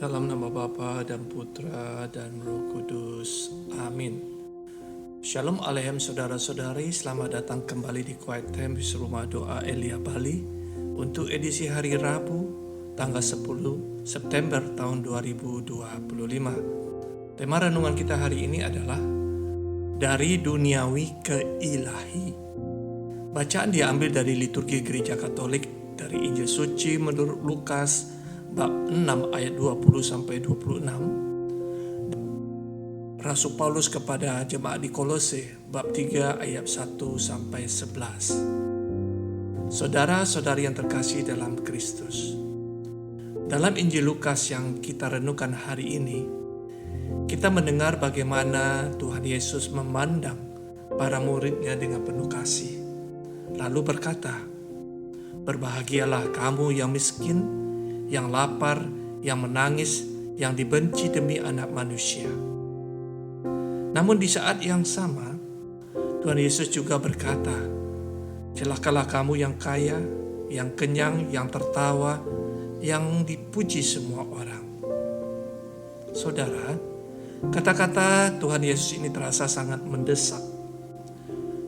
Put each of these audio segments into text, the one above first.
Dalam nama Bapa dan Putra dan Roh Kudus. Amin. Shalom Aleichem saudara-saudari, selamat datang kembali di Quiet Time di Rumah Doa Elia Bali untuk edisi hari Rabu tanggal 10 September tahun 2025. Tema renungan kita hari ini adalah dari duniawi ke ilahi. Bacaan diambil dari liturgi Gereja Katolik dari Injil Suci menurut Lukas bab 6 ayat 20-26. Rasul Paulus kepada jemaat di Kolose bab 3 ayat 1-11. Saudara-saudari yang terkasih dalam Kristus, dalam Injil Lukas yang kita renungkan hari ini, kita mendengar bagaimana Tuhan Yesus memandang para muridnya dengan penuh kasih, lalu berkata, "Berbahagialah kamu yang miskin, yang lapar, yang menangis, yang dibenci demi anak manusia." Namun di saat yang sama, Tuhan Yesus juga berkata, "Celakalah kamu yang kaya, yang kenyang, yang tertawa, yang dipuji semua orang." Saudara, kata-kata Tuhan Yesus ini terasa sangat mendesak.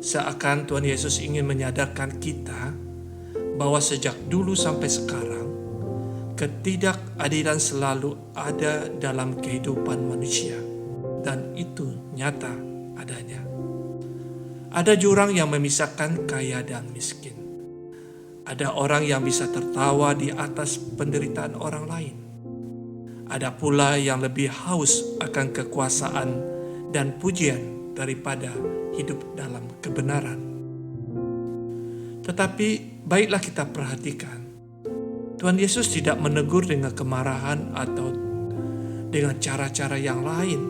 Seakan Tuhan Yesus ingin menyadarkan kita bahwa sejak dulu sampai sekarang, ketidakadilan selalu ada dalam kehidupan manusia, dan itu nyata adanya. Ada jurang yang memisahkan kaya dan miskin. Ada orang yang bisa tertawa di atas penderitaan orang lain. Ada pula yang lebih haus akan kekuasaan dan pujian daripada hidup dalam kebenaran. Tetapi baiklah kita perhatikan, Tuhan Yesus tidak menegur dengan kemarahan atau dengan cara-cara yang lain,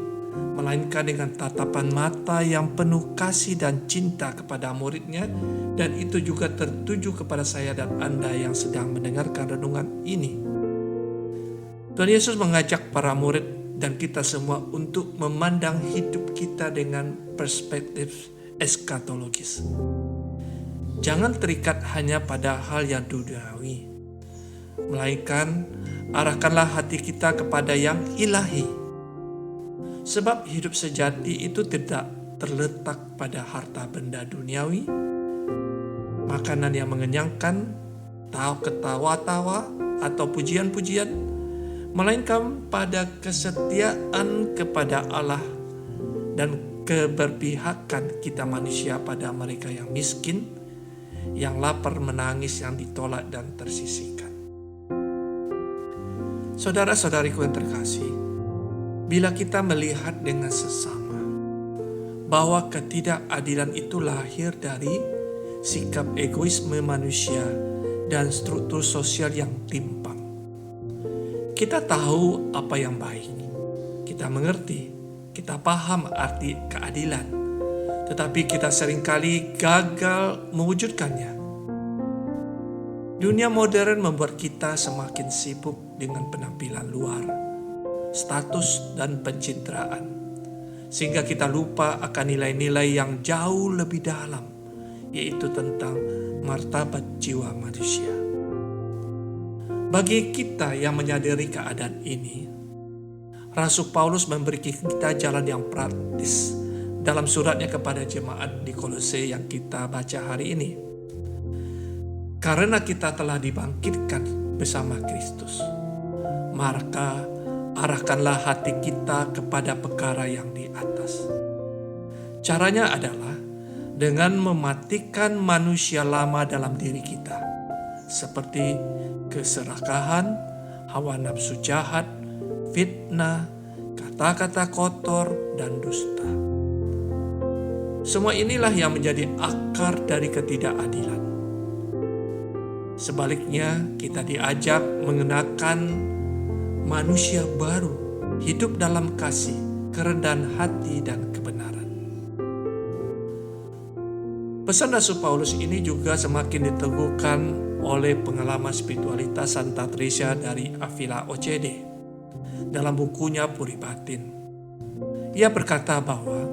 melainkan dengan tatapan mata yang penuh kasih dan cinta kepada muridnya, dan itu juga tertuju kepada saya dan Anda yang sedang mendengarkan renungan ini. Tuhan Yesus mengajak para murid dan kita semua untuk memandang hidup kita dengan perspektif eskatologis. Jangan terikat hanya pada hal yang duniawi, melainkan arahkanlah hati kita kepada yang ilahi. Sebab hidup sejati itu tidak terletak pada harta benda duniawi, makanan yang mengenyangkan, ketawa-tawa atau pujian-pujian, melainkan pada kesetiaan kepada Allah dan keberpihakan kita manusia pada mereka yang miskin, yang lapar, menangis, yang ditolak dan tersisihkan. Saudara-saudariku yang terkasih, bila kita melihat dengan sesama bahwa ketidakadilan itu lahir dari sikap egoisme manusia dan struktur sosial yang timpang, kita tahu apa yang baik, kita mengerti, kita paham arti keadilan, tetapi kita seringkali gagal mewujudkannya. Dunia modern membuat kita semakin sibuk dengan penampilan luar, status dan pencitraan, sehingga kita lupa akan nilai-nilai yang jauh lebih dalam, yaitu tentang martabat jiwa manusia. Bagi kita yang menyadari keadaan ini, Rasul Paulus memberi kita jalan yang praktis dalam suratnya kepada jemaat di Kolose yang kita baca hari ini. Karena kita telah dibangkitkan bersama Kristus, maka arahkanlah hati kita kepada perkara yang di atas. Caranya adalah dengan mematikan manusia lama dalam diri kita, seperti keserakahan, hawa nafsu jahat, fitnah, kata-kata kotor, dan dusta. Semua inilah yang menjadi akar dari ketidakadilan. Sebaliknya, kita diajak mengenakan manusia baru, hidup dalam kasih, kerendahan hati, dan kebenaran. Pesan Rasul Paulus ini juga semakin diteguhkan oleh pengalaman spiritualitas Santa Teresa dari Avila OCD dalam bukunya Puri Batin. Ia berkata bahwa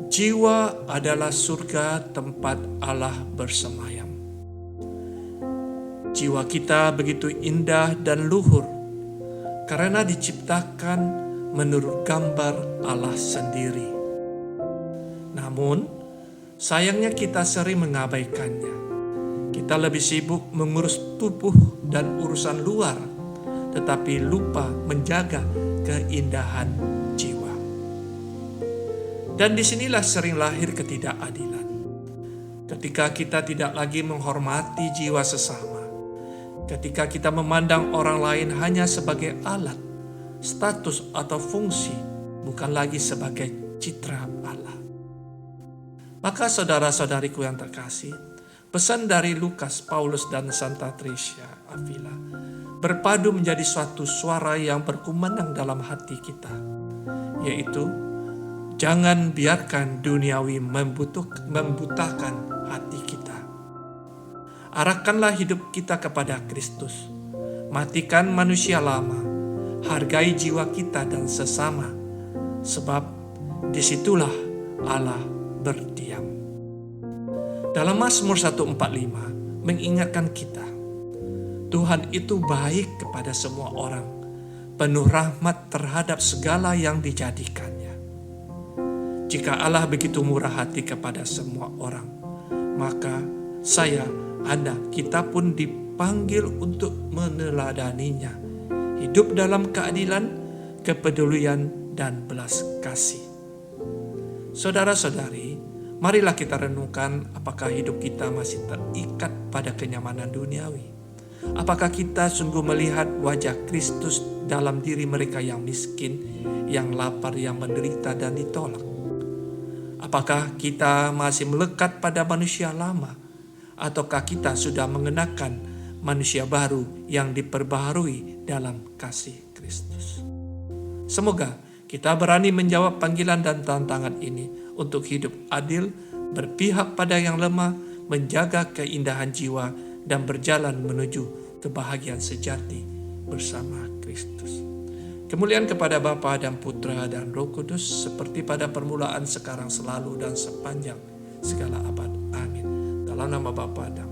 jiwa adalah surga tempat Allah bersemayam. Jiwa kita begitu indah dan luhur, karena diciptakan menurut gambar Allah sendiri. Namun, sayangnya kita sering mengabaikannya. Kita lebih sibuk mengurus tubuh dan urusan luar, tetapi lupa menjaga keindahan jiwa. Dan disinilah sering lahir ketidakadilan. Ketika kita tidak lagi menghormati jiwa sesama, ketika kita memandang orang lain hanya sebagai alat, status atau fungsi, bukan lagi sebagai citra Allah. Maka saudara-saudariku yang terkasih, pesan dari Lukas, Paulus, dan Santa Tricia Avila berpadu menjadi suatu suara yang berkumandang dalam hati kita, yaitu jangan biarkan duniawi membutakan hati kita. Arahkanlah hidup kita kepada Kristus. Matikan manusia lama, hargai jiwa kita dan sesama, sebab disitulah Allah berdiam. Dalam Mazmur 145 mengingatkan kita, Tuhan itu baik kepada semua orang, penuh rahmat terhadap segala yang dijadikannya. Jika Allah begitu murah hati kepada semua orang, maka saya, Anda, kita pun dipanggil untuk meneladaninya, hidup dalam keadilan, kepedulian, dan belas kasih. Saudara-saudari, marilah kita renungkan apakah hidup kita masih terikat pada kenyamanan duniawi. Apakah kita sungguh melihat wajah Kristus dalam diri mereka yang miskin, yang lapar, yang menderita dan ditolak? Apakah kita masih melekat pada manusia lama, ataukah kita sudah mengenakan manusia baru yang diperbaharui dalam kasih Kristus? Semoga kita berani menjawab panggilan dan tantangan ini untuk hidup adil, berpihak pada yang lemah, menjaga keindahan jiwa, dan berjalan menuju kebahagiaan sejati bersama Kristus. Kemuliaan kepada Bapa dan Putra dan Roh Kudus, seperti pada permulaan, sekarang, selalu, dan sepanjang segala abad. Amin. Dalam nama Bapa dan